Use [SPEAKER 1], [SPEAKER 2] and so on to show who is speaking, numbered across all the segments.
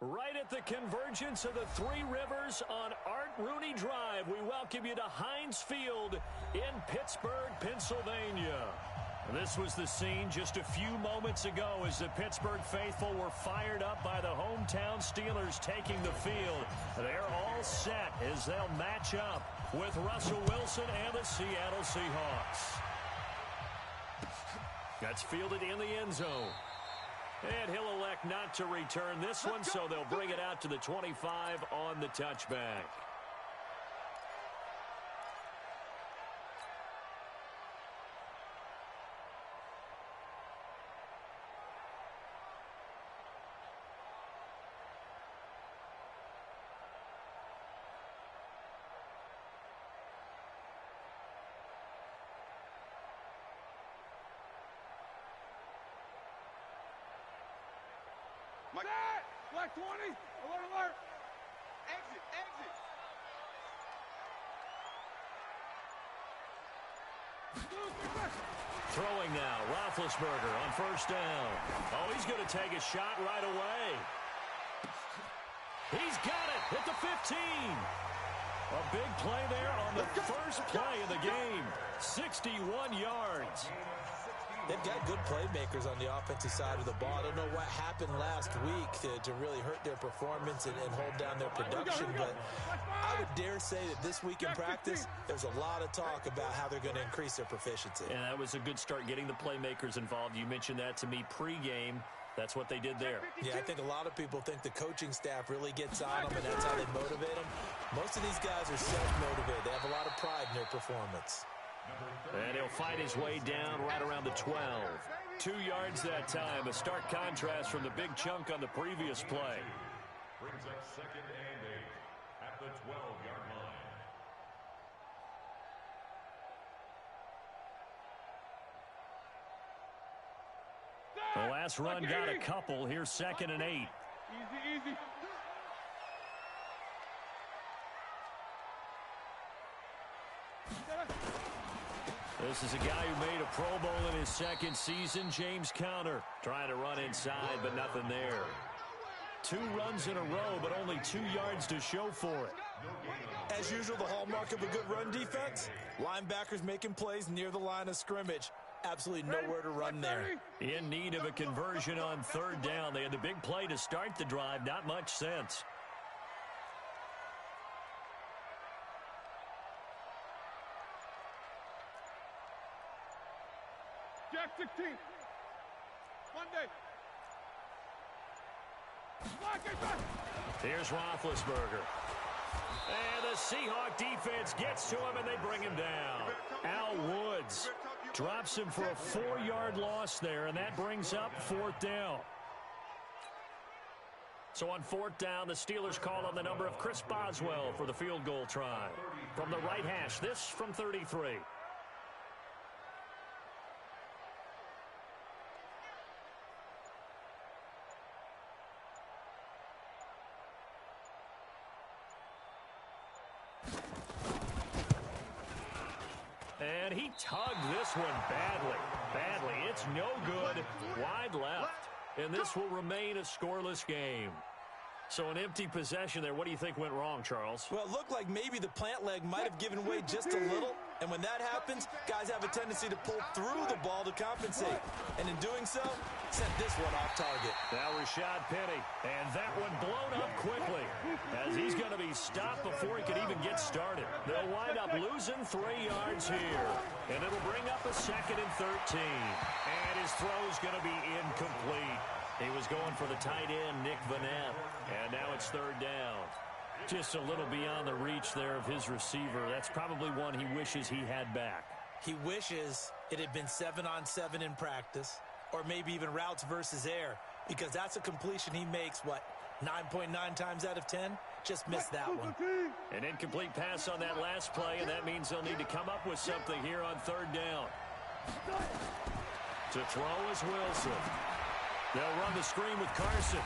[SPEAKER 1] Right at the convergence of the Three Rivers on Art Rooney Drive, we welcome you to Heinz Field in Pittsburgh, Pennsylvania. This was the scene just a few moments ago as the Pittsburgh faithful were fired up by the hometown Steelers taking the field. They're all set as they'll match up with Russell Wilson and the Seattle Seahawks. That's fielded in the end zone. And he'll elect not to return this one, so they'll bring it out to the 25 on the touchback.
[SPEAKER 2] Black 20, alert, alert. Exit, exit.
[SPEAKER 1] Throwing now, Roethlisberger on first down. Oh, he's going to take a shot right away. He's got it at the 15. A big play there on the first play of the game. 61 yards.
[SPEAKER 3] They've got good playmakers on the offensive side of the ball. I don't know what happened last week to really hurt their performance and hold down their production, but I would dare say that this week in practice, there's a lot of talk about how they're going to increase their proficiency.
[SPEAKER 1] And that was a good start getting the playmakers involved. You mentioned that to me pregame. That's what they did there.
[SPEAKER 3] Yeah, I think a lot of people think the coaching staff really gets on them, and that's how they motivate them. Most of these guys are self-motivated. They have a lot of pride in their performance.
[SPEAKER 1] And he'll fight his way down right around the 12. 2 yards that time. A stark contrast from the big chunk on the previous play.
[SPEAKER 4] Brings up 2nd and 8 at the 12-yard line.
[SPEAKER 1] The last run got a couple. Here's 2nd and 8.
[SPEAKER 2] Easy, easy.
[SPEAKER 1] This is a guy who made a Pro Bowl in his second season, James Conner. Trying to run inside, but nothing there. 2 runs in a row, but only 2 yards to show for it.
[SPEAKER 3] As usual, the hallmark of a good run defense, linebackers making plays near the line of scrimmage. Absolutely nowhere to run there.
[SPEAKER 1] In need of a conversion on 3rd down. They had the big play to start the drive. Not much sense.
[SPEAKER 2] Jack 16. Monday.
[SPEAKER 1] Here's Roethlisberger. And the Seahawk defense gets to him, and they bring him down. Al Woods drops him for a 4-yard loss there, and that brings up 4th down. So on 4th down, the Steelers call on the number of Chris Boswell for the field goal try. From the right hash, this from 33. And he tugged this one badly. Badly. It's no good. Wide left. And this will remain a scoreless game. So an empty possession there. What do you think went wrong, Charles?
[SPEAKER 3] Well, it looked like maybe the plant leg might have given way just a little. And when that happens, guys have a tendency to pull through the ball to compensate. And in doing so, sent this one off target.
[SPEAKER 1] Now Rashad Penny. And that one blown up quickly as he's going to be stopped before he could even get started. They'll wind up losing 3 yards here. And it'll bring up a 2nd and 13. And his throw's going to be incomplete. He was going for the tight end, Nick Vanette. And now it's 3rd down. Just a little beyond the reach there of his receiver. That's probably one he wishes he had back.
[SPEAKER 3] He wishes it had been 7-on-7 in practice, or maybe even routes versus air, because that's a completion he makes, 9.9 times out of 10? Just missed that one.
[SPEAKER 1] An incomplete pass on that last play, and that means they'll need to come up with something here on 3rd down. To throw is Wilson. They'll run the screen with Carson.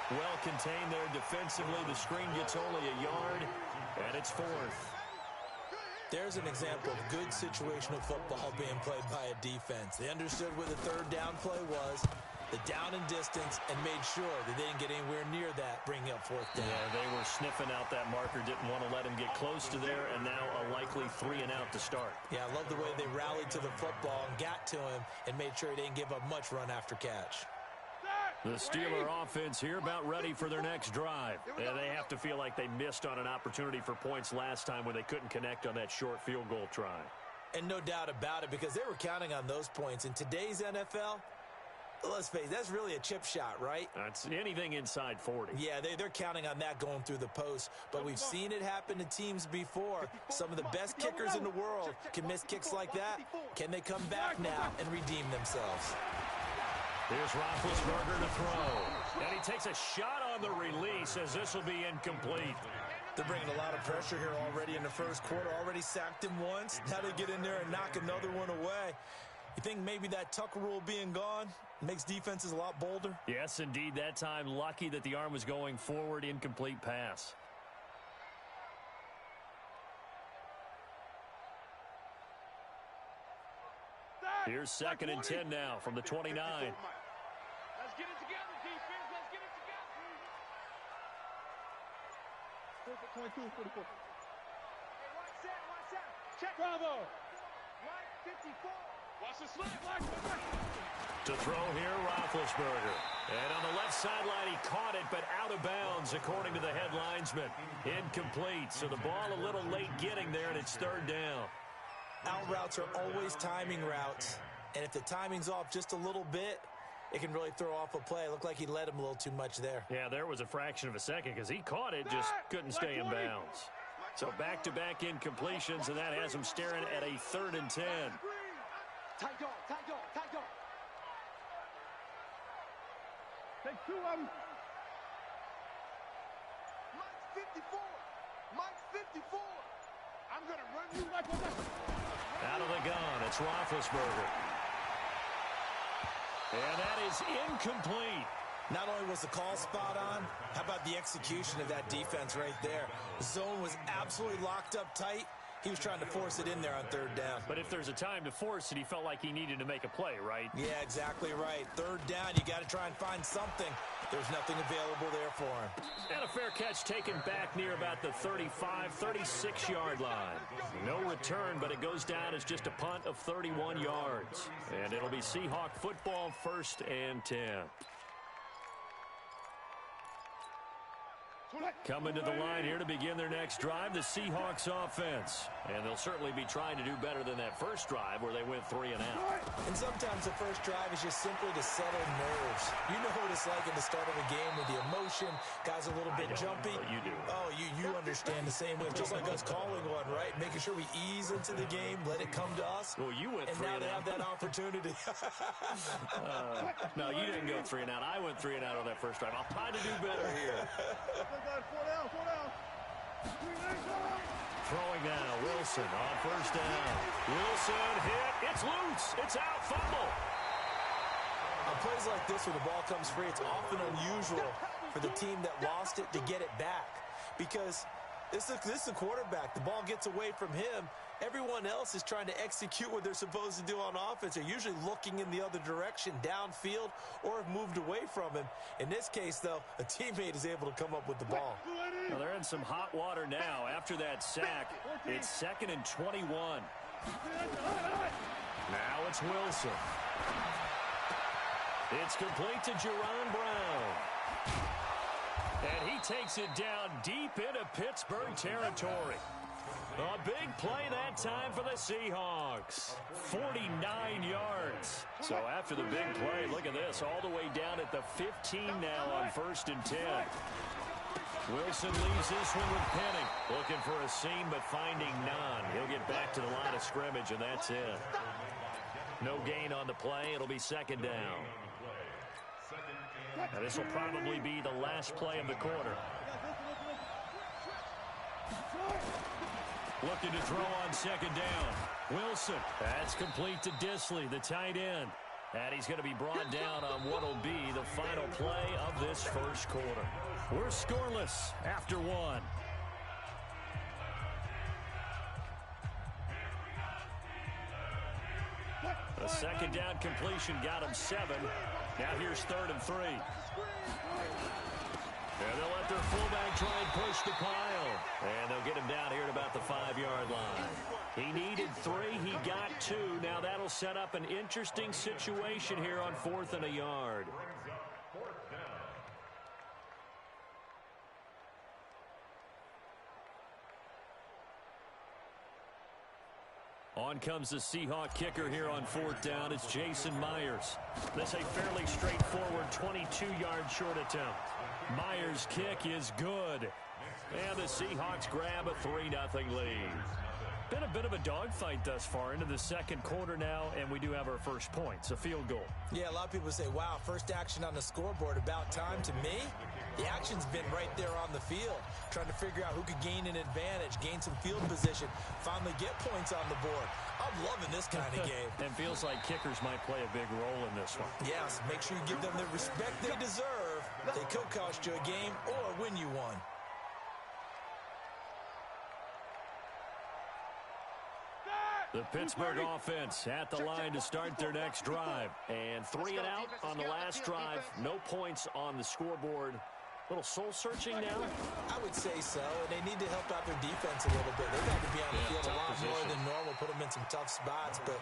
[SPEAKER 1] Well contained there defensively. The screen gets only a yard, and it's 4th.
[SPEAKER 3] There's an example of good situational football being played by a defense. They understood where the 3rd down play was, the down and distance, and made sure that they didn't get anywhere near that, bringing up fourth down.
[SPEAKER 1] Yeah, they were sniffing out that marker, didn't want to let him get close to there, and now a likely 3 and out to start.
[SPEAKER 3] Yeah, I love the way they rallied to the football and got to him and made sure he didn't give up much run after catch.
[SPEAKER 1] The Steeler offense here about ready for their next drive. And they have to feel like they missed on an opportunity for points last time when they couldn't connect on that short field goal try.
[SPEAKER 3] And no doubt about it, because they were counting on those points. In today's NFL, let's face it, that's really a chip shot, right?
[SPEAKER 1] That's anything inside 40.
[SPEAKER 3] Yeah, they're counting on that going through the post. But we've seen it happen to teams before. Some of the best kickers in the world can miss kicks like that. Can they come back now and redeem themselves?
[SPEAKER 1] Here's Roethlisberger to throw. And he takes a shot on the release as this will be incomplete.
[SPEAKER 3] They're bringing a lot of pressure here already in the first quarter. Already sacked him once. Now they get in there and knock another one away. You think maybe that Tucker rule being gone makes defenses a lot bolder?
[SPEAKER 1] Yes, indeed. That time, lucky that the arm was going forward. Incomplete pass. Here's 2nd and 10 now from the 29.
[SPEAKER 2] Let's get it together, defense. Let's get it together. 22, 44. Hey, watch that. Check. Bravo. Mike, 54. Watch the slip.
[SPEAKER 1] To throw here, Roethlisberger. And on the left sideline, he caught it, but out of bounds, according to the head linesman. Incomplete. So the ball a little late getting there, and it's 3rd down.
[SPEAKER 3] Out routes are always timing routes, and if the timing's off just a little bit, it can really throw off a play. It looked like he let him a little too much there.
[SPEAKER 1] Yeah, there was a fraction of a second because he caught it, just couldn't stay in bounds. So back-to-back incompletions, and that has him staring at a 3rd and 10.
[SPEAKER 2] Tight dog. Take 2 of them. Mike's 54. I'm going to run you like a...
[SPEAKER 1] Out of the gun, it's Roethlisberger. And that is incomplete.
[SPEAKER 3] Not only was the call spot on, how about the execution of that defense right there? The zone was absolutely locked up tight. He was trying to force it in there on 3rd down.
[SPEAKER 1] But if there's a time to force it, he felt like he needed to make a play, right?
[SPEAKER 3] Yeah, exactly right. 3rd down, you got to try and find something. There's nothing available there for him.
[SPEAKER 1] And a fair catch taken back near about the 35, 36-yard line. No return, but it goes down as just a punt of 31 yards. And it'll be Seahawk football, 1st and 10. Coming to the line here to begin their next drive, the Seahawks offense. And they'll certainly be trying to do better than that first drive where they went 3 and out.
[SPEAKER 3] And sometimes the first drive is just simply to settle nerves. You know what it's like at the start of a game with the emotion, guys a little bit jumpy.
[SPEAKER 1] You do.
[SPEAKER 3] Oh, you understand the same way. Just like us calling one, right? Making sure we ease into the game, let it come to us.
[SPEAKER 1] Well, you went
[SPEAKER 3] and
[SPEAKER 1] 3
[SPEAKER 3] now
[SPEAKER 1] and
[SPEAKER 3] they
[SPEAKER 1] out.
[SPEAKER 3] have that opportunity.
[SPEAKER 1] No, you didn't go 3 and out. I went 3 and out on that first drive. I'll try to do better here.
[SPEAKER 2] 4 down.
[SPEAKER 1] Throwing now, Wilson on 1st down. Wilson hit. It's loose. It's out. Fumble.
[SPEAKER 3] On plays like this where the ball comes free, it's often unusual for the team that lost it to get it back. Because this is the quarterback. The ball gets away from him. Everyone else is trying to execute what they're supposed to do on offense. They're usually looking in the other direction, downfield, or have moved away from him. In this case, though, a teammate is able to come up with the ball.
[SPEAKER 1] Well, they're in some hot water now. After that sack, it's 2nd and 21. Now it's Wilson. It's complete to Jerron Brown. And he takes it down deep into Pittsburgh territory. A big play that time for the Seahawks. 49 yards. So after the big play, look at this, all the way down at the 15 now on 1st and 10. Wilson leaves this one with Penning. Looking for a seam, but finding none. He'll get back to the line of scrimmage, and that's it. No gain on the play. It'll be 2nd down. Now this will probably be the last play of the quarter. Looking to throw on 2nd down. Wilson. That's complete to Disley, the tight end. And he's going to be brought down on what will be the final play of this first quarter. We're scoreless after 1. A second down completion got him 7. Now here's 3rd and 3. And they'll let their fullback try and push the pile. And they'll get him down here at about the 5-yard line. He needed 3. He got 2. Now that'll set up an interesting situation here on 4th and a yard. On comes the Seahawk kicker here on 4th down. It's Jason Myers. This a fairly straightforward 22-yard short attempt. Myers' kick is good. And the Seahawks grab a 3-0 lead. Been a bit of a dogfight thus far into the second quarter now, and we do have our first points, a field goal.
[SPEAKER 3] Yeah, a lot of people say, wow, first action on the scoreboard, about time. To me, the action's been right there on the field, trying to figure out who could gain an advantage, gain some field position, finally get points on the board. I'm loving this kind of game.
[SPEAKER 1] And feels like kickers might play a big role in this one.
[SPEAKER 3] Yes, make sure you give them the respect they deserve. They could cost you a game or win you one.
[SPEAKER 1] The Pittsburgh offense at the line to start their next drive. And 3 and out on the last drive. No points on the scoreboard. Little soul-searching now?
[SPEAKER 3] I would say so. And they need to help out their defense a little bit. They've had to be on the field a lot more than normal, put them in some tough spots. But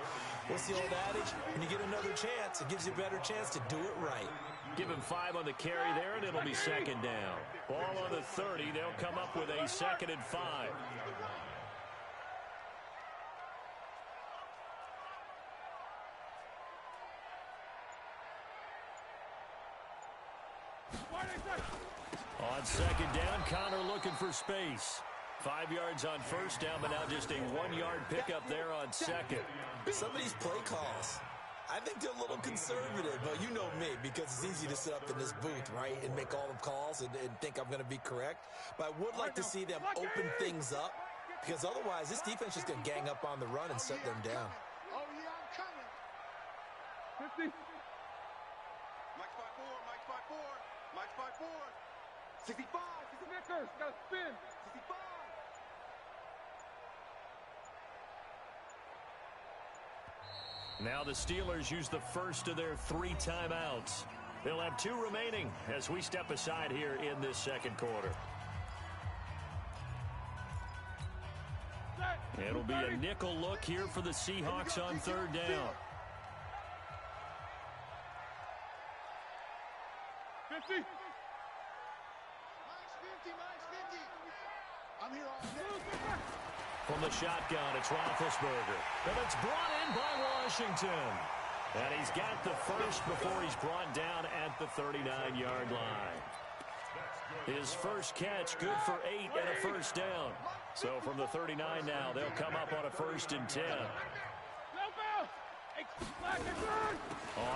[SPEAKER 3] what's the old adage? When you get another chance, it gives you a better chance to do it right.
[SPEAKER 1] Give him 5 on the carry there, and it'll be second down. Ball on the 30. They'll come up with a 2nd and 5. On second down, Connor looking for space. 5 yards on first down, but now just a 1-yard pickup there on second.
[SPEAKER 3] Some of these play calls, I think they're a little conservative, but you know me, because it's easy to sit up in this booth, right, and make all the calls and think I'm going to be correct. But I would like to see them open things up, because otherwise this defense is going to gang up on the run and shut them down.
[SPEAKER 2] Oh, yeah, I'm coming. 50. Mike's by 4, Mike's by 4, Mike's by 4. 65, Snickers, got to spin. 65.
[SPEAKER 1] Now the Steelers use the first of their 3 timeouts. They'll have 2 remaining as we step aside here in this second quarter. It'll be a nickel look here for the Seahawks on 3rd down.
[SPEAKER 2] 50. Mine's 50. I'm here all day.
[SPEAKER 1] From the shotgun, it's Roethlisberger. And it's brought in by Washington. And he's got the first before he's brought down at the 39-yard line. His first catch, good for 8 and a first down. So from the 39 now, they'll come up on a 1st and 10.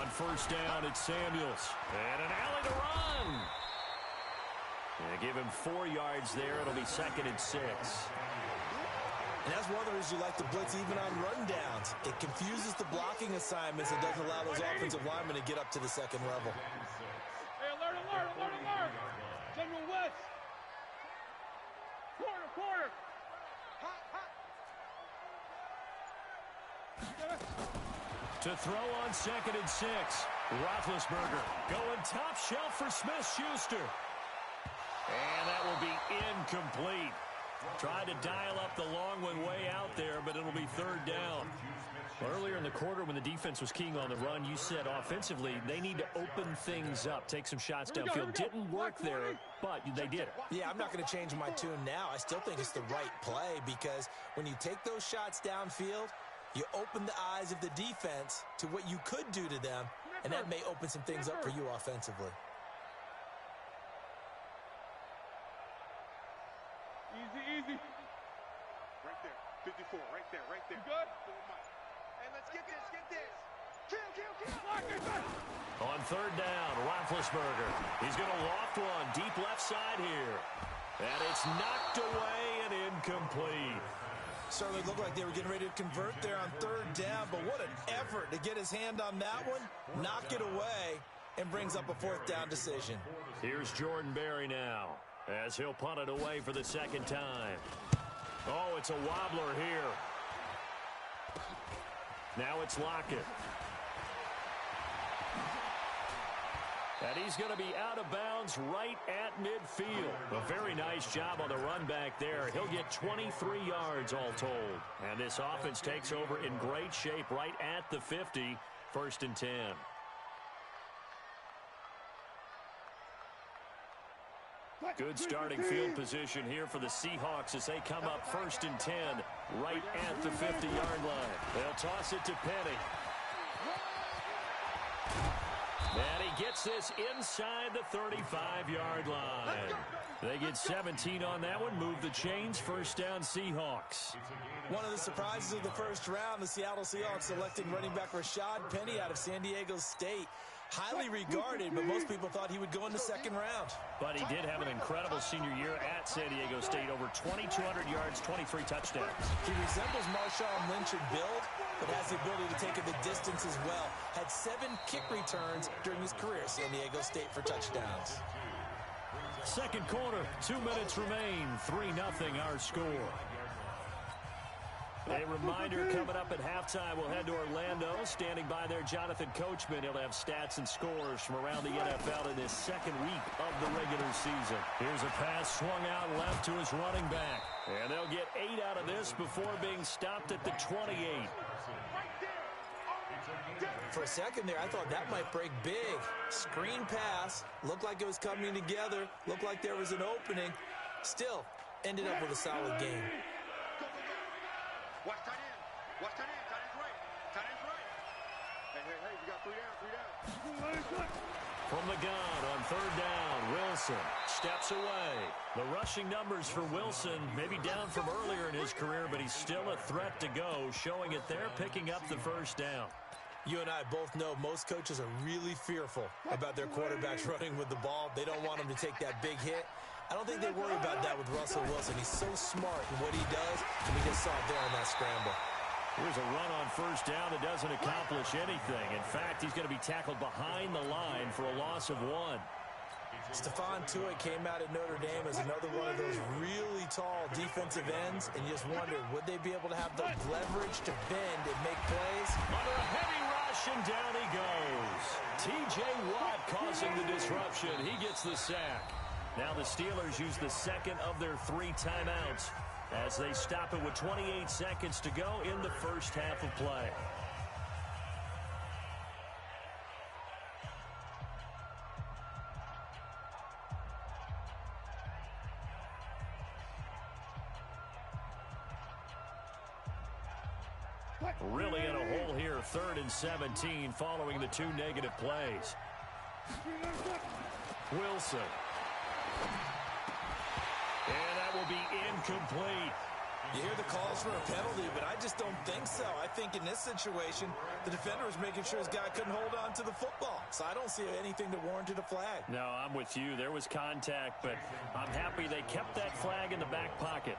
[SPEAKER 1] On first down, it's Samuels. And an alley to run. And give him 4 yards there. It'll be 2nd and 6.
[SPEAKER 3] And that's one of the reasons you like to blitz even on rundowns. It confuses the blocking assignments. It doesn't allow those offensive linemen to get up to the second level.
[SPEAKER 2] Hey, alert. General West. Quarter.
[SPEAKER 1] To throw on 2nd and 6. Roethlisberger going top shelf for Smith-Schuster. And that will be incomplete. Tried to dial up the long one way out there, but it'll be 3rd down. Earlier in the quarter when the defense was keying on the run, you said offensively they need to open things up, take some shots downfield. Didn't work there, but they did it.
[SPEAKER 3] Yeah, I'm not going to change my tune now. I still think it's the right play because when you take those shots downfield, you open the eyes of the defense to what you could do to them, and that may open some things up for you offensively.
[SPEAKER 2] Easy. Right there. 54. Right there. You good? Hey, let's get this. Kill.
[SPEAKER 1] On 3rd down, Roethlisberger. He's going to loft one deep left side here. And it's knocked away and incomplete.
[SPEAKER 3] Certainly looked like they were getting ready to convert there on 3rd down, but what an effort to get his hand on that one, knock it away, and brings up a 4th down decision.
[SPEAKER 1] Here's Jordan Berry now, as he'll punt it away for the 2nd time. Oh, it's a wobbler here. Now it's Lockett. And he's going to be out of bounds right at midfield. A very nice job on the run back there. He'll get 23 yards all told. And this offense takes over in great shape right at the 50, 1st and 10. Good starting field position here for the Seahawks as they come up 1st and 10 right at the 50-yard line. They'll toss it to Penny. And he gets this inside the 35-yard line. They get 17 on that one. Move the chains. 1st down, Seahawks.
[SPEAKER 3] One of the surprises of the first round, the Seattle Seahawks selecting running back Rashad Penny out of San Diego State. Highly regarded, but most people thought he would go in the 2nd round.
[SPEAKER 1] But he did have an incredible senior year at San Diego State. Over 2,200 yards, 23 touchdowns.
[SPEAKER 3] He resembles Marshawn Lynch in build, but has the ability to take it the distance as well. Had 7 kick returns during his career at San Diego State for touchdowns.
[SPEAKER 1] 2nd quarter, 2 minutes remain. 3-0 our score. A reminder, coming up at halftime, we'll head to Orlando. Standing by there, Jonathan Coachman. He'll have stats and scores from around the NFL in this 2nd week of the regular season. Here's a pass swung out left to his running back. And they'll get 8 out of this before being stopped at the 28.
[SPEAKER 3] For a second there, I thought that might break big. Screen pass. Looked like it was coming together. Looked like there was an opening. Still, ended up with a solid game.
[SPEAKER 2] Watch tight end. Watch tight end. Tight end's right. Tight end's right. Hey, you got 3 down.
[SPEAKER 1] From the gun on 3rd down, Wilson steps away. The rushing numbers for Wilson maybe down from earlier in his career, but he's still a threat to go, showing it there, picking up the 1st down.
[SPEAKER 3] You and I both know most coaches are really fearful about their quarterbacks running with the ball. They don't want them to take that big hit. I don't think they worry about that with Russell Wilson. He's so smart in what he does, and we just saw it there on that scramble.
[SPEAKER 1] Here's a run on 1st down that doesn't accomplish anything. In fact, he's going to be tackled behind the line for a loss of 1.
[SPEAKER 3] Stephon Tuitt came out at Notre Dame as another one of those really tall defensive ends, and you just wonder, would they be able to have the leverage to bend and make plays?
[SPEAKER 1] Under a heavy rush, and down he goes. T.J. Watt causing the disruption. He gets the sack. Now the Steelers use the 2nd of their 3 timeouts as they stop it with 28 seconds to go in the 1st half of play. Really in a hole here, 3rd and 17 following the 2 negative plays. Wilson. And that will be incomplete.
[SPEAKER 3] You hear the calls for a penalty, but I just don't think so. I think in this situation, the defender was making sure his guy couldn't hold on to the football. So I don't see anything that warranted a flag.
[SPEAKER 1] No, I'm with you. There was contact, but I'm happy they kept that flag in the back pocket.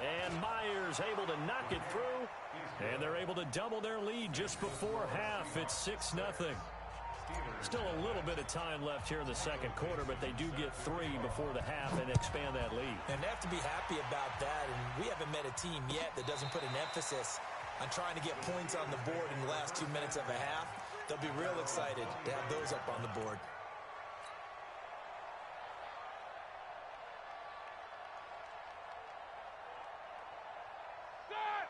[SPEAKER 1] And Myers able to knock it through. And they're able to double their lead just before half. It's 6-0. Still a little bit of time left here in the 2nd quarter, but they do get 3 before the half and expand that lead.
[SPEAKER 3] And they have to be happy about that. And we haven't met a team yet that doesn't put an emphasis on trying to get points on the board in the last 2 minutes of a half. They'll be real excited to have those up on the board.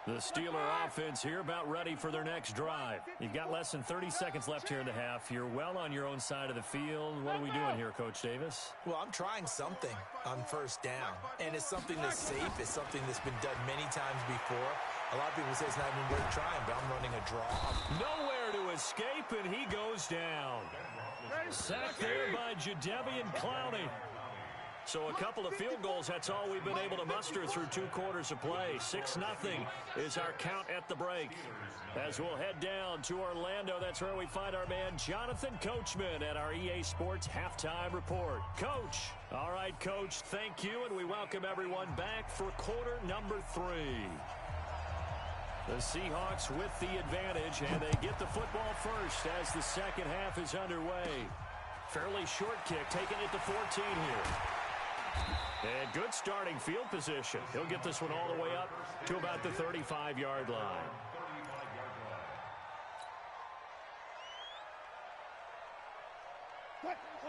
[SPEAKER 1] The Steeler offense here about ready for their next drive. You've got less than 30 seconds left here in the half. You're well on your own side of the field. What are we doing here, Coach Davis?
[SPEAKER 3] Well, I'm trying something on 1st down. And it's something that's safe. It's something that's been done many times before. A lot of people say it's not even worth trying, but I'm running a draw.
[SPEAKER 1] Nowhere to escape, and he goes down. Sacked there by Jadeveon Clowney. So a couple of field goals, that's all we've been able to muster through 2 quarters of play. 6-0 is our count at the break. As we'll head down to Orlando, that's where we find our man Jonathan Coachman at our EA Sports Halftime Report. Coach. All right, Coach, thank you, and we welcome everyone back for quarter number 3. The Seahawks with the advantage, and they get the football first as the 2nd half is underway. Fairly short kick, taking it to 14 here. And good starting field position. He'll get this one all the way up to about the 35-yard line.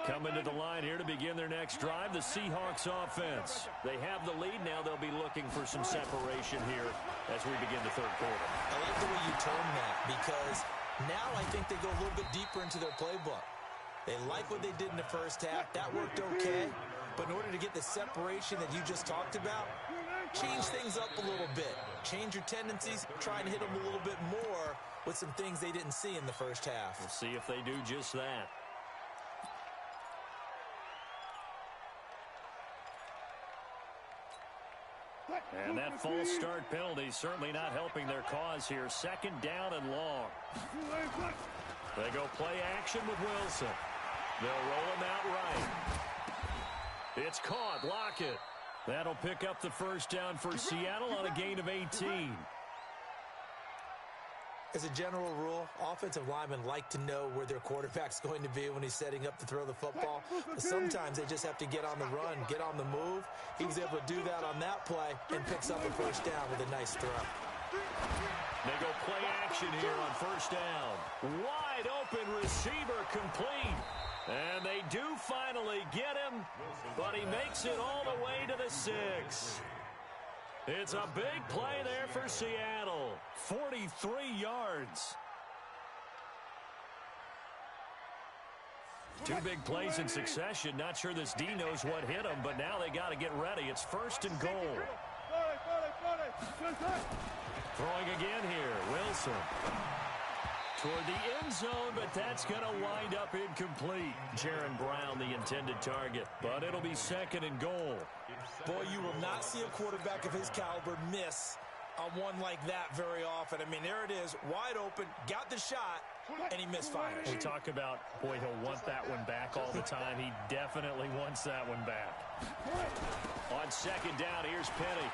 [SPEAKER 1] Coming to the line here to begin their next drive, the Seahawks offense. They have the lead. Now they'll be looking for some separation here as we begin the third quarter.
[SPEAKER 3] I like the way you term that because now I think they go a little bit deeper into their playbook. They like what they did in the first half. That worked okay. But in order to get the separation that you just talked about, change things up a little bit. Change your tendencies. Try and hit them a little bit more with some things they didn't see in the first half.
[SPEAKER 1] We'll see if they do just that. And that false start penalty certainly not helping their cause here. Second down and long. They go play action with Wilson. They'll roll him out right. It's caught. Lockett. That'll pick up the first down for Seattle on a gain of 18.
[SPEAKER 3] As a general rule, offensive linemen like to know where their quarterback's going to be when he's setting up to throw the football. But sometimes they just have to get on the run, get on the move. He was able to do that on that play and picks up a first down with a nice throw.
[SPEAKER 1] They go play action here on first down. Wide open receiver complete. And they do finally get him, but he makes it all the way to the 6. It's a big play there for Seattle. 43 yards. Two big plays in succession. Not sure this D knows what hit him, but now they got to get ready. It's first and goal. Throwing again here. Wilson. Toward the end zone, but that's going to wind up incomplete. Jaron Brown, the intended target, but it'll be second and goal.
[SPEAKER 3] Boy, you will not see a quarterback of his caliber miss on one like that very often. I mean, there it is, wide open, got the shot, and he misfires.
[SPEAKER 1] We talk about, boy, he'll want that one back all the time. He definitely wants that one back. On second down, here's Penny.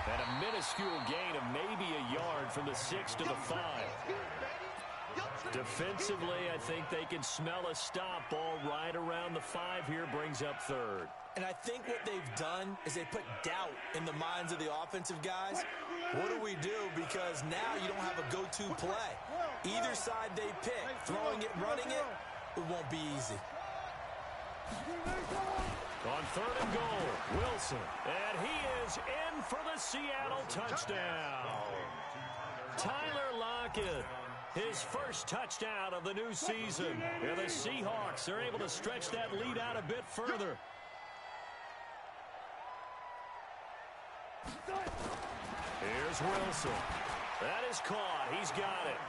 [SPEAKER 1] And a minuscule gain of maybe a yard from the 6 to the 5. Defensively, I think they can smell a stop ball right around the 5 here, brings up third.
[SPEAKER 3] And I think what they've done is they put doubt in the minds of the offensive guys. What do we do? Because now you don't have a go-to play. Either side they pick, throwing it, running it, it won't be easy.
[SPEAKER 1] On third and goal, Wilson. And he is in for the Seattle touchdown. Tyler Lockett. His first touchdown of the new season. And the Seahawks are able to stretch that lead out a bit further. Here's Wilson. That is caught. He's got it.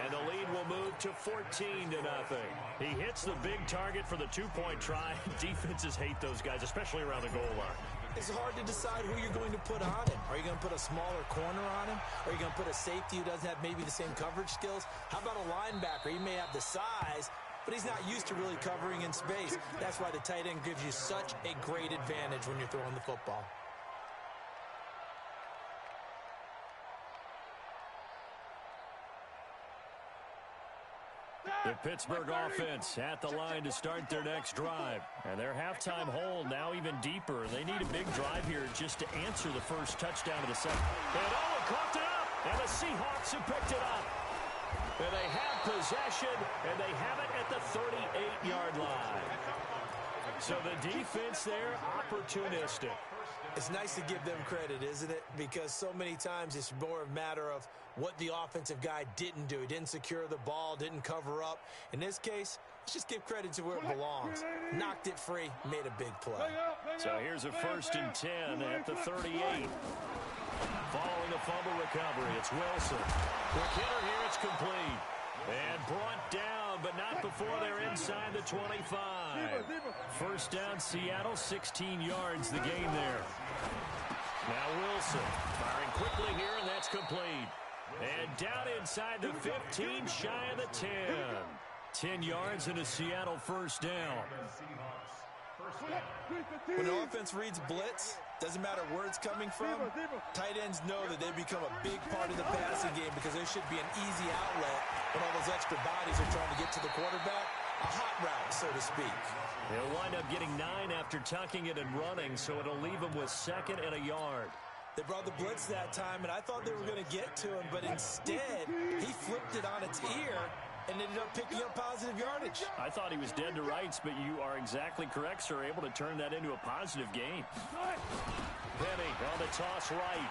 [SPEAKER 1] And the lead will move to 14-0. He hits the big target for the two-point try. Defenses hate those guys, especially around the goal line.
[SPEAKER 3] It's hard to decide who you're going to put on him. Are you going to put a smaller corner on him? Are you going to put a safety who doesn't have maybe the same coverage skills? How about a linebacker? He may have the size, but he's not used to really covering in space. That's why the tight end gives you such a great advantage when you're throwing the football.
[SPEAKER 1] The Pittsburgh offense at the line to start their next drive. And their halftime hole now even deeper. They need a big drive here just to answer the first touchdown of the second. And Owen coughed it up. And the Seahawks have picked it up. And they have possession, and they have it at the 38-yard line. So the defense there, opportunistic.
[SPEAKER 3] It's nice to give them credit, isn't it? Because so many times it's more a matter of what the offensive guy didn't do. He didn't secure the ball, didn't cover up. In this case, let's just give credit to where it belongs. Knocked it free, made a big play.
[SPEAKER 1] So here's a first and 10 at the 38. Following a fumble recovery, it's Wilson. Quick hitter here, it's complete. And brought down, but not before they're inside the 25. First down, Seattle, 16 yards, the gain there. Now Wilson firing quickly here, and that's complete. And down inside the 15, shy of the 10. 10 yards and a Seattle first down.
[SPEAKER 3] When the offense reads blitz, doesn't matter where it's coming from, tight ends know that they become a big part of the passing game because there should be an easy outlet when all those extra bodies are trying to get to the quarterback. a hot route, so to speak.
[SPEAKER 1] He'll wind up getting 9 after tucking it and running, so it'll leave him with 2nd and a yard.
[SPEAKER 3] They brought the blitz that time, and I thought they were going to get to him, but instead, he flipped it on its ear and ended up picking up positive yardage.
[SPEAKER 1] I thought he was dead to rights, but you are exactly correct, sir. Able to turn that into a positive gain. Penny on the toss right.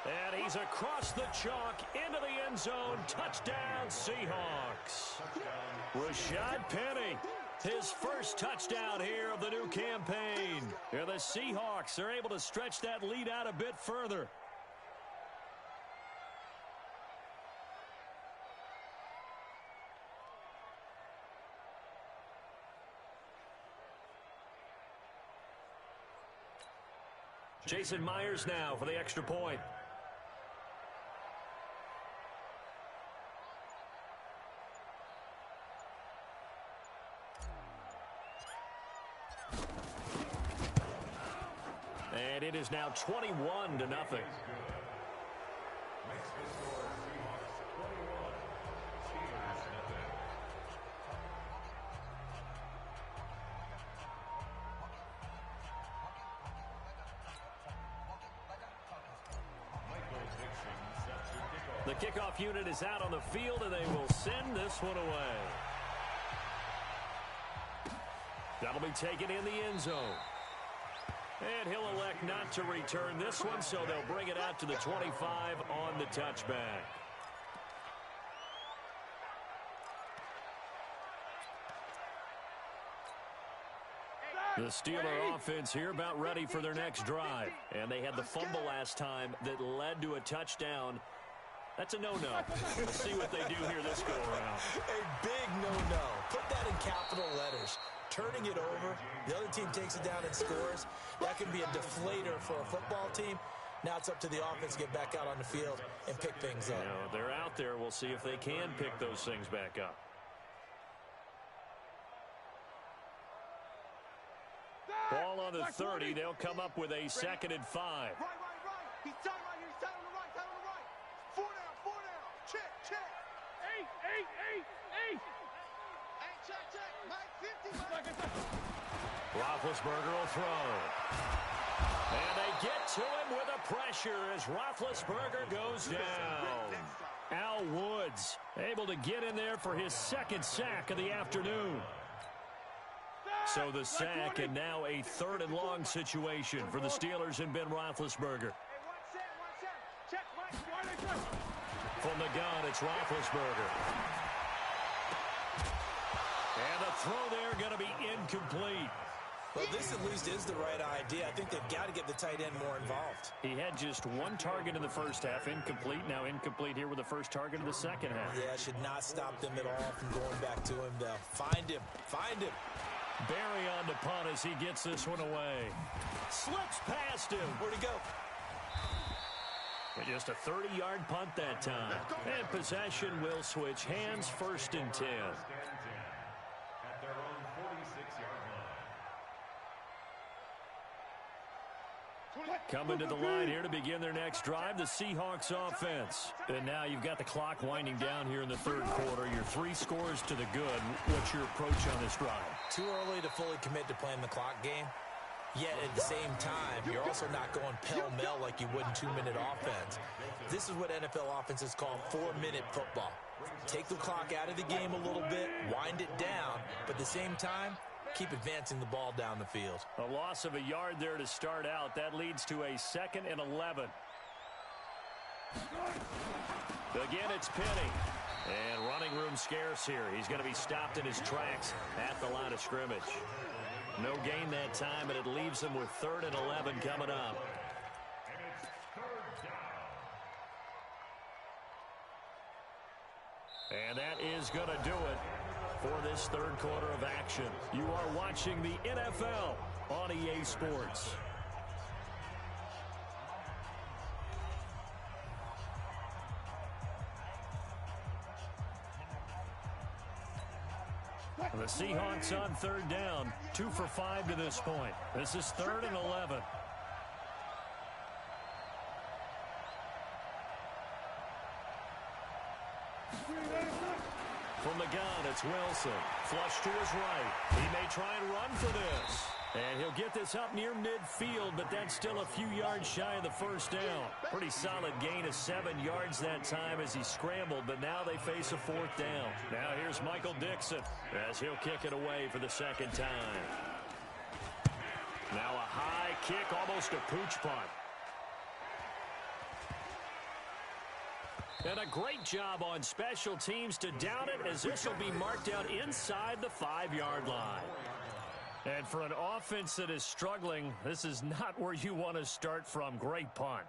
[SPEAKER 1] And he's across the chalk into the end zone. Touchdown, Seahawks. Rashad Penny, his first touchdown here of the new campaign. And the Seahawks are able to stretch that lead out a bit further. Jason Myers now for the extra point. And it is now 21-0. The kickoff unit is out on the field, and they will send this one away. That'll be taken in the end zone. And he'll elect not to return this one, so they'll bring it out to the 25 on the touchback. The Steeler offense here about ready for their next drive. And they had the fumble last time that led to a touchdown. That's a no-no. Let's see what they do here this go-around.
[SPEAKER 3] A big no-no. Put that in capital letters. Turning it over, the other team takes it down and scores. That can be a deflator for a football team. Now it's up to the offense to get back out on the field and pick things up.
[SPEAKER 1] You know, they're out there. We'll see if they can pick those things back up. Ball on the 30. They'll come up with a 2nd and 5.
[SPEAKER 2] Right. He's tight right here. He's tight on the right. 4 down. Check. 8. Check. Mike, 50.
[SPEAKER 1] Roethlisberger will throw. And they get to him with a pressure as Roethlisberger goes down. Al Woods able to get in there for his 2nd sack of the afternoon. So the sack, and now a 3rd and long situation for the Steelers and Ben Roethlisberger. From the gun, it's Roethlisberger. And the throw there going to be incomplete.
[SPEAKER 3] Well, this at least is the right idea. I think they've got to get the tight end more involved.
[SPEAKER 1] He had just 1 target in the first half, incomplete. Now incomplete here with the first target of the second half.
[SPEAKER 3] Yeah, should not stop them at all from going back to him. They'll find him.
[SPEAKER 1] Barry on the punt as he gets this one away. Slips past him.
[SPEAKER 3] Where'd he go?
[SPEAKER 1] But just a 30-yard punt that time. And possession will switch hands, 1st and 10.
[SPEAKER 4] At their own 46-yard line.
[SPEAKER 1] Coming to the line here to begin their next drive, the Seahawks offense. And now you've got the clock winding down here in the 3rd quarter. Your 3 scores to the good. What's your approach on this drive?
[SPEAKER 3] Too early to fully commit to playing the clock game. Yet at the same time, you're also not going pell-mell like you would in 2-minute offense. This is what NFL offenses call 4-minute football. Take the clock out of the game a little bit, wind it down, but at the same time, keep advancing the ball down the field.
[SPEAKER 1] A loss of a yard there to start out. That leads to a 2nd and 11. Again, it's Penny. And running room scarce here. He's going to be stopped in his tracks at the line of scrimmage. No gain that time, and it leaves him with 3rd and 11 coming up.
[SPEAKER 4] And it's 3rd down.
[SPEAKER 1] And that is going to do it for this 3rd quarter of action. You are watching the NFL on EA Sports. The Seahawks on 3rd down, 2 for 5 to this point. This is 3rd and 11. From the gun, it's Wilson. Flush to his right. He may try and run for this. And he'll get this up near midfield, but that's still a few yards shy of the first down. Pretty solid gain of 7 yards that time as he scrambled, but now they face a fourth down. Now here's Michael Dixon as he'll kick it away for the second time. Now a high kick, almost a pooch punt. And a great job on special teams to down it, as this will be marked out inside the 5-yard line. And for an offense that is struggling, this is not where you want to start from. Great punt.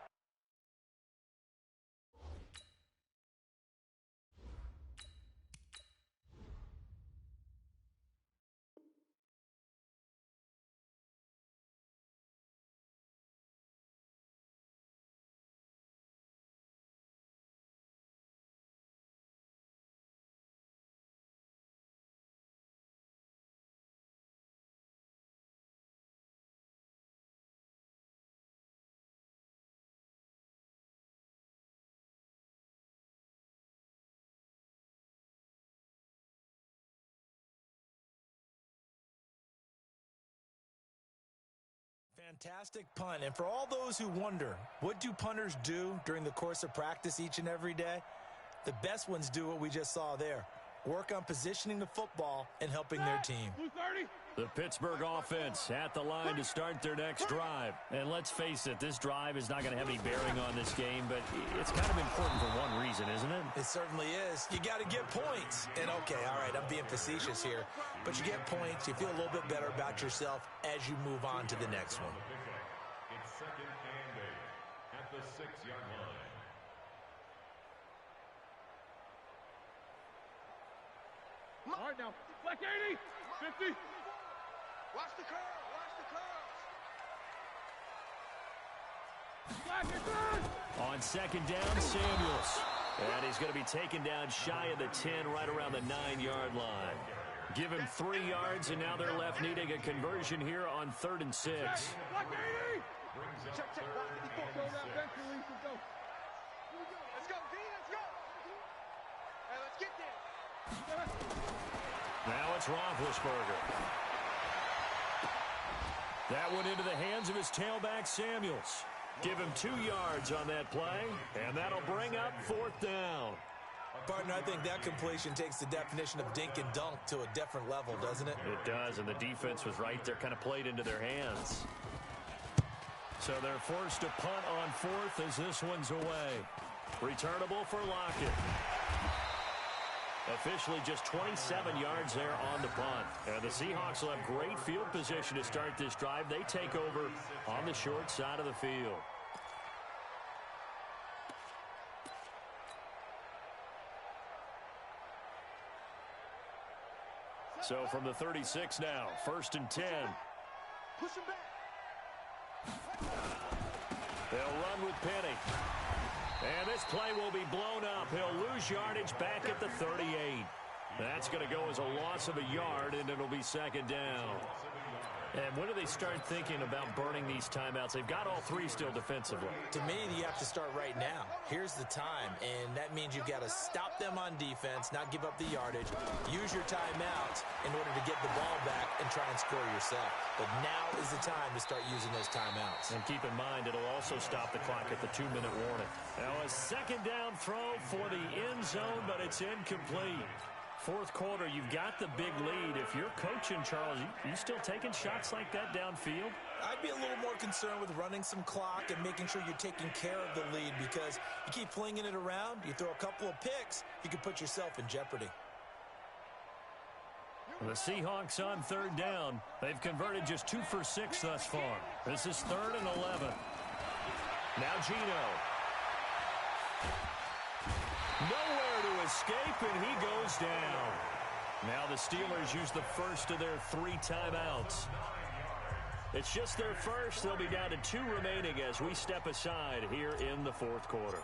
[SPEAKER 3] Fantastic punt. And for all those who wonder, what do punters do during the course of practice each and every day? The best ones do what we just saw there. Work on positioning the football and helping their team.
[SPEAKER 1] The Pittsburgh offense at the line to start their next drive. And let's face it, this drive is not going to have any bearing on this game, but it's kind of important for one reason, isn't it?
[SPEAKER 3] It certainly is. You got to get points. And okay, all right, I'm being facetious here, but you get points, you feel a little bit better about yourself as you move on to the next one.
[SPEAKER 4] It's 2nd and 8 at the 6-yard line.
[SPEAKER 2] All right, now, black 80, 50. Watch the curve, watch the curve. Black,
[SPEAKER 1] on 2nd down, Samuels. And he's going to be taken down shy of the 10, right around the 9-yard line. Give him 3 yards, and now they're left needing a conversion here on 3rd and 6.
[SPEAKER 2] Black 80. Check, block 54. Go now, bench release, let's go. Let's go, D, let's go. Hey, let's get there.
[SPEAKER 1] Now it's Roethlisberger. That one into the hands of his tailback, Samuels. Give him 2 yards on that play, and that'll bring up 4th down.
[SPEAKER 3] Partner, I think that completion takes the definition of dink and dunk to a different level, doesn't it?
[SPEAKER 1] It does, and the defense was right there, kind of played into their hands. So they're forced to punt on 4th as this one's away. Returnable for Lockett. Officially just 27 yards there on the punt. And the Seahawks will have great field position to start this drive. They take over on the short side of the field. So from the 36 now, 1st and 10.
[SPEAKER 2] Push him back.
[SPEAKER 1] They'll run with Penny. And this play will be blown up. He'll lose yardage back at the 38. That's going to go as a loss of a yard, and it'll be 2nd down. And when do they start thinking about burning these timeouts? They've got all 3 still defensively.
[SPEAKER 3] To me, you have to start right now. Here's the time, and that means you've got to stop them on defense, not give up the yardage, use your timeouts in order to get the ball back and try and score yourself. But now is the time to start using those timeouts.
[SPEAKER 1] And keep in mind, it'll also stop the clock at the 2-minute warning. Now a 2nd down throw for the end zone, but it's incomplete. 4th quarter, you've got the big lead. If you're coaching, Charles, you still taking shots like that downfield?
[SPEAKER 3] I'd be a little more concerned with running some clock and making sure you're taking care of the lead, because you keep flinging it around, you throw a couple of picks, you can put yourself in jeopardy.
[SPEAKER 1] The Seahawks on 3rd down. They've converted just 2 for 6 thus far. This is 3rd and 11. Now Gino. Nowhere to escape, and he goes down. Now the Steelers use the first of their 3 timeouts. It's just their first. They'll be down to 2 remaining as we step aside here in the 4th quarter.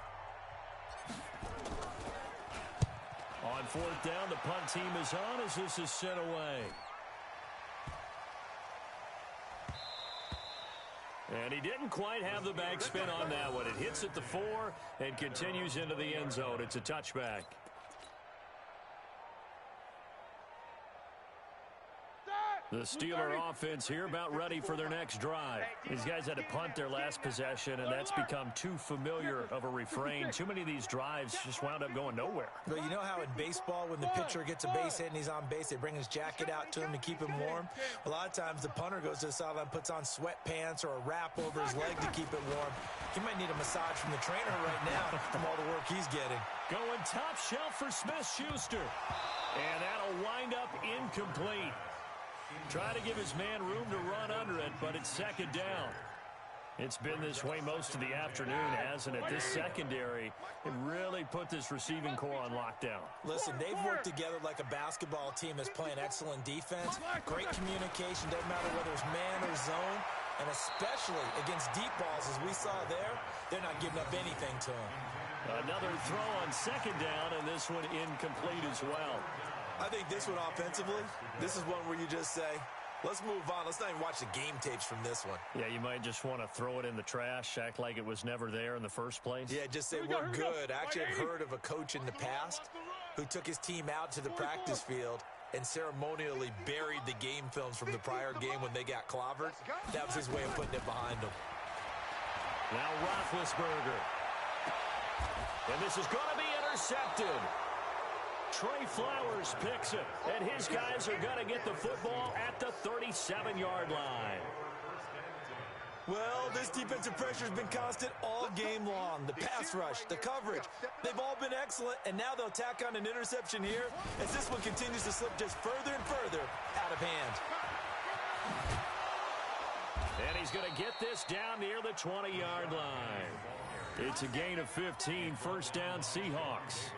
[SPEAKER 1] On 4th down, the punt team is on as this is sent away. And he didn't quite have the backspin on that one. It hits at the 4 and continues into the end zone. It's a touchback. The Steeler offense here about ready for their next drive. These guys had to punt their last possession, and that's become too familiar of a refrain. Too many of these drives just wound up going nowhere.
[SPEAKER 3] But you know how in baseball, when the pitcher gets a base hit and he's on base, they bring his jacket out to him to keep him warm? A lot of times the punter goes to the sideline, puts on sweatpants or a wrap over his leg to keep it warm. He might need a massage from the trainer right now from all the work he's getting.
[SPEAKER 1] Going top shelf for Smith-Schuster. And that'll wind up incomplete. Try to give his man room to run under it, but it's second down. It's been this way most of the afternoon, hasn't it? This secondary, it really put this receiving core on lockdown.
[SPEAKER 3] Listen, they've worked together like a basketball team that's playing excellent defense. Great communication, doesn't matter whether it's man or zone. And especially against deep balls, as we saw there, they're not giving up anything to them.
[SPEAKER 1] Another throw on second down, and this one incomplete as well.
[SPEAKER 3] I think this one offensively, this is one where you just say, let's move on. Let's not even watch the game tapes from this one.
[SPEAKER 1] Yeah, you might just want to throw it in the trash, act like it was never there in the first place.
[SPEAKER 3] Yeah, just say we're good. I actually have heard of a coach in the past who took his team out to the practice field and ceremonially buried the game films from the prior game when they got clobbered. That was his way of putting it behind them.
[SPEAKER 1] Now Roethlisberger. And this is going to be intercepted. Trey Flowers picks it, and his guys are going to get the football at the 37-yard line.
[SPEAKER 3] Well, this defensive pressure has been constant all game long. The pass rush, the coverage, they've all been excellent, and now they'll tack on an interception here as this one continues to slip just further and further out of hand.
[SPEAKER 1] And he's going to get this down near the 20-yard line. It's a gain of 15, first down Seahawks.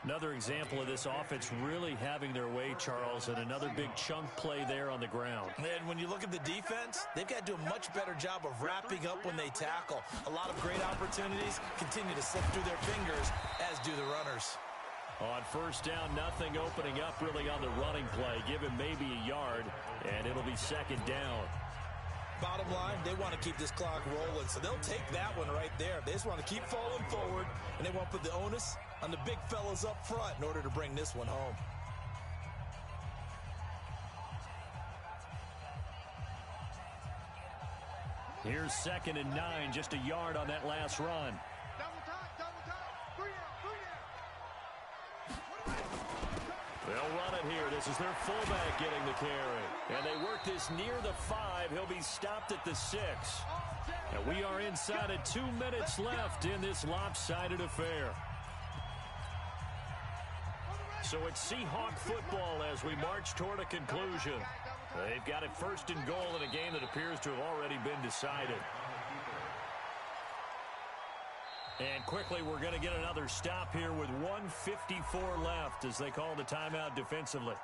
[SPEAKER 1] Another example of this offense really having their way, Charles, and another big chunk play there on the ground.
[SPEAKER 3] And when you look at the defense, they've got to do a much better job of wrapping up when they tackle. A lot of great opportunities continue to slip through their fingers, as do the runners.
[SPEAKER 1] On first down, nothing opening up really on the running play. Give him maybe a yard, and it'll be second down.
[SPEAKER 3] Bottom line, they want to keep this clock rolling, so they'll take that one right there. They just want to keep falling forward, and they want to put the onus on the big fellas up front in order to bring this one home.
[SPEAKER 1] Here's 2nd and 9, just a yard on that last run. They'll run it here. This is their fullback getting the carry. And they work this near the 5. He'll be stopped at the 6. And we are inside of 2 minutes left in this lopsided affair. So it's Seahawk football as we march toward a conclusion. They've got it 1st and goal in a game that appears to have already been decided. And quickly, we're going to get another stop here with 1:54 left as they call the timeout defensively.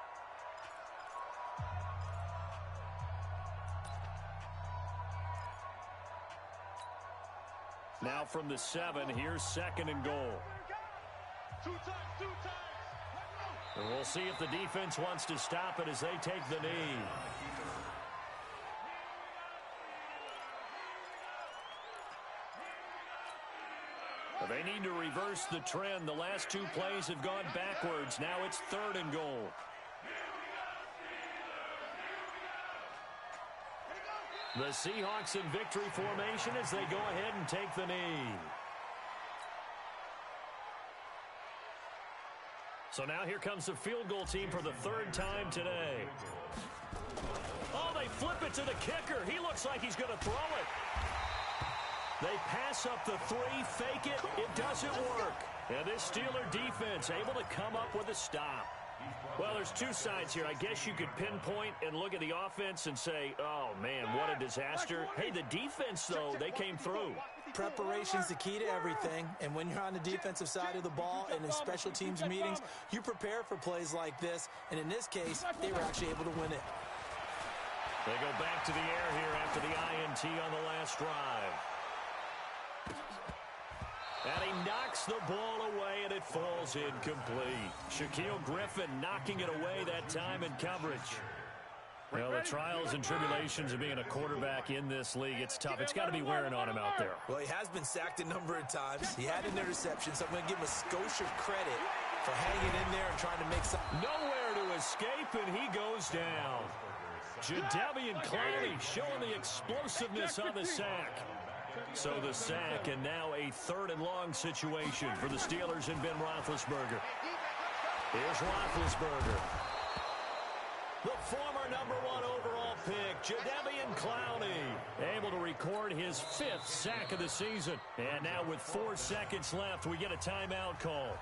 [SPEAKER 1] Now from the 7, here's 2nd and goal. And we'll see if the defense wants to stop it as they take the knee. They need to reverse the trend. The last 2 plays have gone backwards. Now it's 3rd and goal. The Seahawks in victory formation as they go ahead and take the knee. So now here comes the field goal team for the 3rd time today. Oh, they flip it to the kicker. He looks like he's going to throw it. They pass up the 3, fake it. It doesn't work. And this Steeler defense able to come up with a stop. Well, there's 2 sides here. I guess you could pinpoint and look at the offense and say, oh, man, what a disaster. Hey, the defense, though, they came through.
[SPEAKER 3] Preparation's the key to everything, and when you're on the defensive side of the ball and in special teams meetings, you prepare for plays like this, and in this case, they were actually able to win it.
[SPEAKER 1] They go back to the air here after the INT on the last drive. And he knocks the ball away, and it falls incomplete. Shaquille Griffin knocking it away that time in coverage. Well, the trials and tribulations of being a quarterback in this league, it's tough. It's got to be wearing on him out there.
[SPEAKER 3] Well, he has been sacked a number of times. He had an interception, so I'm going to give him a skosh of credit for hanging in there and trying to make something.
[SPEAKER 1] Nowhere to escape, and he goes down. Jadeveon Clowney showing the explosiveness on the sack. So the sack, and now a 3rd and long situation for the Steelers and Ben Roethlisberger. Here's Roethlisberger. The former #1 overall pick, Jadeveon Clowney, able to record his 5th sack of the season. And now with 4 seconds left, we get a timeout call.